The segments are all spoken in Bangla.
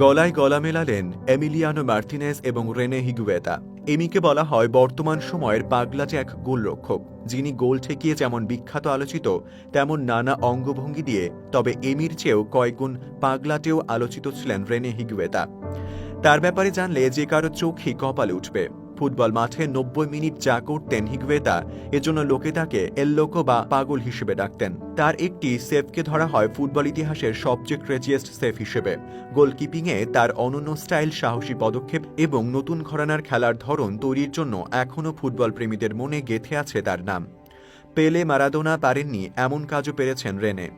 গলায় গলা মেলালেন এমিলিয়ানো মার্তিনেজ এবং রেনে হিগুয়েতা। এমিকে বলা হয় বর্তমান সময়ের পাগলাটে এক গোলরক্ষক, যিনি গোল ঠেকিয়ে যেমন বিখ্যাত আলোচিত, তেমন নানা অঙ্গভঙ্গি দিয়ে, তবে এমির চেয়েও কয়েকগুণ পাগলাটেও আলোচিত ছিলেন রেনে হিগুয়েতা। তার ব্যাপারে জানলে যে কারো চোখই কপালে উঠবে। ফুটবল মাঠে ৯০ মিনিট যা করতেন হিগুয়েতা, এজন্য লোকে তাকে এল লোকো বা পাগল হিসেবে ডাকতেন। তার একটি সেভকে ধরা হয় ফুটবল ইতিহাসের সবচেয়ে ক্রেজিয়েস্ট সেভ হিসেবে। গোলকিপিংয়ে তার অনন্য স্টাইল, সাহসী পদক্ষেপ এবং নতুন ঘরানার খেলার ধরন তৈরির জন্য এখনও ফুটবল প্রেমীদের মনে গেঁথে আছে তার নাম। পেলে, মারাদোনা পারেননি এমন কাজও পেরেছেন রেনে।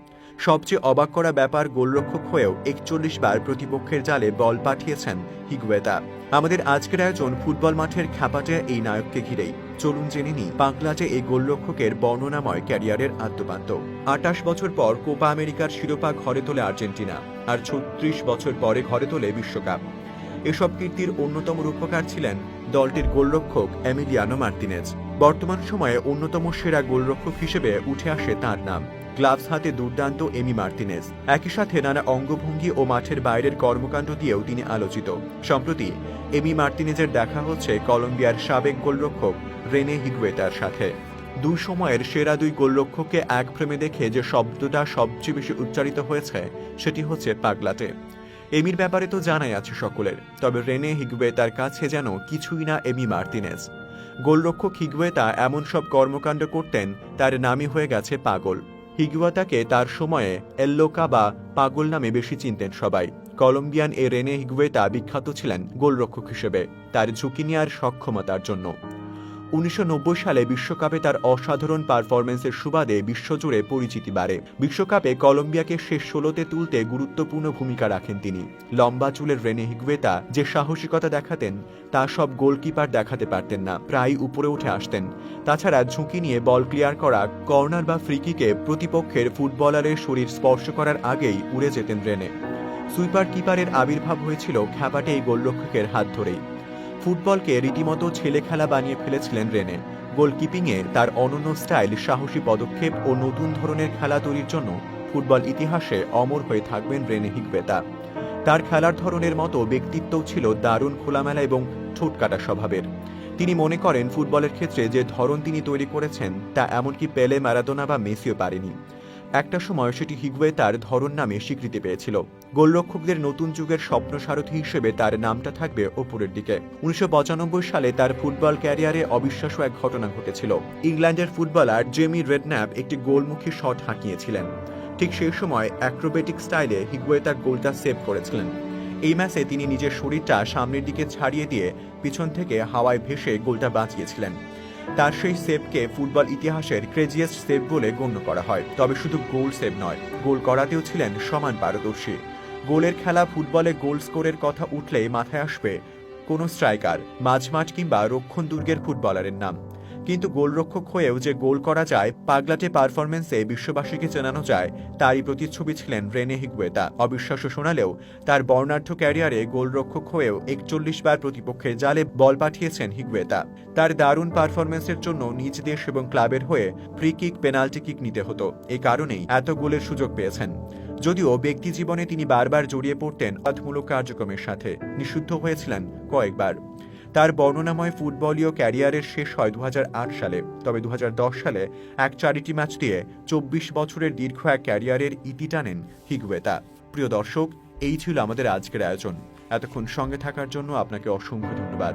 সবচেয়ে অবাক করা ব্যাপার, গোলরক্ষক হয়েও ৪১ বার প্রতিপক্ষের জালে বল পাঠিয়েছেন হিগুয়েতা। আমাদের আজকের আয়োজন ফুটবল মাঠের খ্যাপাটে এই নায়ককে ঘিরেই। চলুন জেনে নিই পাগলাটে এই গোলরক্ষকের বর্ণনাময় ক্যারিয়ারের আদ্যোপান্ত। ২৮ বছর পর কোপা আমেরিকার শিরোপা ঘরে তোলে আর্জেন্টিনা, আর ৩৬ বছর পরে ঘরে তোলে বিশ্বকাপ। এসব কীর্তির অন্যতম রূপকার ছিলেন দলটির গোলরক্ষক এমিলিয়ানো মার্তিনেজ। বর্তমান সময়ে অন্যতম সেরা গোলরক্ষক হিসেবে উঠে আসে তাঁর নাম। গ্লাভস হাতে দুর্দান্ত এমি মার্তিনেজ, একই সাথে নানা অঙ্গভঙ্গি ও মাঠের বাইরের কর্মকাণ্ড দিয়েও তিনি আলোচিত। সম্প্রতি এমি মার্তিনেজের দেখা হচ্ছে কলম্বিয়ার সাবেক গোলরক্ষক রেনে হিগুয়েতার সাথে। দুই সময়ের সেরা দুই গোলরক্ষককে এক ফ্রেমে দেখে যে শব্দটা সবচেয়ে বেশি উচ্চারিত হয়েছে, সেটি হচ্ছে পাগলাটে। এমির ব্যাপারে তো জানাই আছে সকলের, তবে রেনে হিগুয়েতার কাছে যেন কিছুই না এমি মার্তিনেজ। গোলরক্ষক হিগুয়েতা এমন সব কর্মকাণ্ড করতেন, তার নামই হয়ে গেছে পাগল। হিগুয়েতাকে তার সময়ে এল লোকা বা পাগল নামে বেশি চিনতেন সবাই। কলম্বিয়ান এ রেনে হিগুয়েতা বিখ্যাত ছিলেন গোলরক্ষক হিসেবে তার ঝুঁকি নেওয়ার সক্ষমতার জন্য। ১৯৯০ সালে বিশ্বকাপে তার অসাধারণ পারফরম্যান্সের সুবাদে বিশ্বজুড়ে পরিচিতি বাড়ে। বিশ্বকাপে কলম্বিয়াকে শেষ ১৬তে তুলতে গুরুত্বপূর্ণ ভূমিকা রাখেন তিনি। লম্বা চুলের রেনে হিগুয়েতা যে সাহসিকতা দেখাতেন, তা সব গোলকিপার দেখাতে পারতেন না, প্রায় উপরে উঠে আসতেন। তাছাড়া ঝুঁকি নিয়ে বল ক্লিয়ার করা, কর্নার বা ফ্রিকিকে প্রতিপক্ষের ফুটবলারের শরীর স্পর্শ করার আগেই উড়ে যেতেন রেনে। সুইপার কিপারের আবির্ভাব হয়েছিল খ্যাপাটে এই গোলরক্ষকের হাত ধরেই। ফুটবলকে রীতিমতো ছেলে খেলা বানিয়ে ফেলেছিলেন রেনে। গোলকিপিংয়ে তার অনন্য স্টাইল, সাহসী পদক্ষেপ ও নতুন ধরনের খেলা তৈরির জন্য ফুটবল ইতিহাসে অমর হয়ে থাকবেন রেনে হিগুয়েতা। তার খেলার ধরনের মতো ব্যক্তিত্বও ছিল দারুণ খোলামেলা এবং ঠোঁটকাটা স্বভাবের। তিনি মনে করেন ফুটবলের ক্ষেত্রে যে ধরন তিনি তৈরি করেছেন, তা এমনকি পেলে, মারাদোনা বা মেসিও পারেনি। একটা সময় সেটি হিগুয়েতার ধরন নামে স্বীকৃতি পেয়েছিল। গোলরক্ষকদের নতুন যুগের স্বপ্নসারথী হিসেবে তার নামটা থাকবে ওপরের দিকে। ১৯৯৫ সালে তার ফুটবল ক্যারিয়ারে অবিশ্বাস্য এক ঘটনা ঘটেছিল। ইংল্যান্ডের ফুটবলার জেমি রেডন্যাপ একটি গোলমুখী শট হাঁকিয়েছিলেন। ঠিক সেই সময় অ্যাক্রোবেটিক স্টাইলে হিগুয়েতা গোলটা সেভ করেছিলেন। এই ম্যাচে তিনি নিজের শরীরটা সামনের দিকে ছাড়িয়ে দিয়ে পিছন থেকে হাওয়ায় ভেসে গোলটা বাঁচিয়েছিলেন। তার সেই সেভকে ফুটবল ইতিহাসের ক্রেজিয়েস্ট সেভ বলে গণ্য করা হয়। তবে শুধু গোল সেভ নয়, গোল করাতেও ছিলেন সমান পারদর্শী। গোলের খেলা, ফুটবলে গোল স্কোরের কথা উঠলেই মাথায় আসবে কোনো স্ট্রাইকার, মাঝমাঠ কিংবা রক্ষণ দুর্গের ফুটবলারের নাম। কিন্তু গোলরক্ষক হয়েও যে গোল করা যায়, পাগলাটে পারফরম্যান্সে বিশ্ববাসীকে চেনানো যায়, তারই প্রতিচ্ছবি ছিলেন রেনে হিগুয়েতা। অবিশ্বাস্য শোনালেও তার বর্ণাঢ্য ক্যারিয়ারে গোলরক্ষক হয়েও ৪১ বার প্রতিপক্ষের জালে বল পাঠিয়েছেন হিগুয়েতা। তার দারুণ পারফরম্যান্সের জন্য নিজ দেশ এবং ক্লাবের হয়ে ফ্রি কিক, পেনাল্টি কিক নিতে হতো। এই কারণেই এত গোলের সুযোগ পেয়েছেন। যদিও ব্যক্তি জীবনে তিনি বারবার জড়িয়ে পড়তেন অপরাধমূলক কার্যক্রমের সাথে, নিষিদ্ধ হয়েছিলেন কয়েকবার। তার বর্ণনাময় ফুটবলীয় ক্যারিয়ারের শেষ হয় ২০০৮ সালে। তবে ২০১০ সালে এক চ্যারিটি ম্যাচ দিয়ে ২৪ বছরের দীর্ঘ এক ক্যারিয়ারের ইতি টানেন হিগুয়েতা। প্রিয় দর্শক, এই ছিল আমাদের আজকের আয়োজন। এতক্ষণ সঙ্গে থাকার জন্য আপনাকে অসংখ্য ধন্যবাদ।